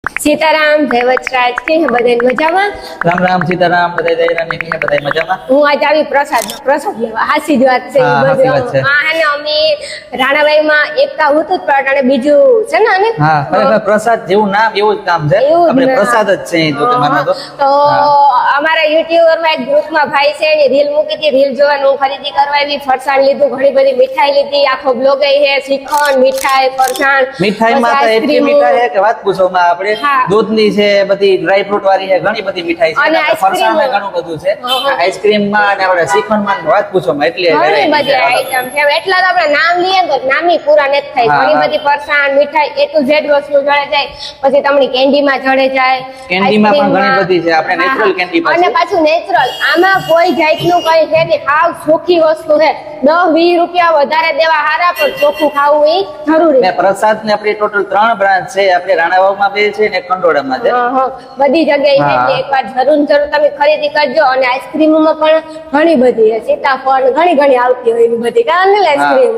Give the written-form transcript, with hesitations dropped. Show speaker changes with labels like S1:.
S1: સીતારામ જય વચરાજ કે બધા મજામાં
S2: રામ રામ સીતારામ બધા દયારામ કે બધા મજામાં
S1: હું આજ આવી પ્રસાદ લેવા હાસી જ વાત છે
S2: હા, હાચી વાત છે.
S1: હા હે ને અમે રાણાબાઈ માં એકતા હતું જ પણ અને બીજું છે ને અને
S2: હા ખરેખર પ્રસાદ જેવું નામ એવું જ કામ છે
S1: એવું જ
S2: આપણે
S1: નામ.
S2: પ્રસાદ જ છે જો કે માનો
S1: તો
S2: હા.
S1: અમારા યુટ્યુબર માં એક ગ્રુપમાં ભાઈ છે એની રીલ મૂકી હતી રીલ જોવાનું ખરીદી કરવા એવી ફરસાણ લીધું ઘણી બધી મીઠાઈ લીધી આખો બ્લોગ હે શ્રીખંડ મીઠાઈ ફરસાણ
S2: મીઠાઈમાં તો એટલી
S1: આઈસ્ક્રીમ
S2: મીઠાઈ છે કે વાત પૂછો માં આપણે
S1: હા.
S2: દૂધની છે બધી ડ્રાય ફ્રૂટ વાળી છે ઘણી બધી મીઠાઈ છે
S1: અને
S2: અને
S1: આઈસ્ક્રીમ.
S2: ફરસાણમાં ઘણું બધું છે
S1: હા.
S2: આઈસ્ક્રીમમાં અને આપણે શ્રીખંડમાં વાત પૂછો માં એટલી
S1: ઘણી
S2: variety
S1: બધી
S2: છે.
S1: આઈટમ છે એટલા તો આપણે નામ લઈએ ને તો નામની પૂરા નથી થાય
S2: હા,
S1: ઘણી
S2: હા.
S1: બધી ફરસાણ મીઠાઈ એ ટુ ઝેડ વસ્તુ જડે જાય પછી તમને કેન્ડીમાં જડે જાય
S2: કેન્ડીમાં પણ ઘણી
S1: આઈસ્ક્રીમમાં.
S2: બધી છે આપણે
S1: હા,
S2: natural
S1: હા.
S2: candy પાસે.
S1: અને પાછું નેચરલ આમાં કોઈ જાતનું કઈ છે નહીં હાવ ચોખ્ખી વસ્તુ છે 10-20 રૂપિયા વધારે દેવા હારા પણ ચોખ્ખું ખાવું એ જરૂરી
S2: ને પ્રસાદ ને આપણી ટોટલ 3 બ્રાન્ચ છે આપણે રાણાવાવમાં બે છે ને ખંડોળામાં છે
S1: હા, હા. બધી જગ્યાએ છે
S2: હા.
S1: કે એકવાર જરૂર તમે ખરીદી કરજો અને આઈસ્ક્રીમમાં પણ ઘણી બધી છે સીતાફળ ઘણી આવતી હોય એવી બધી કારણ આઈસ્ક્રીમ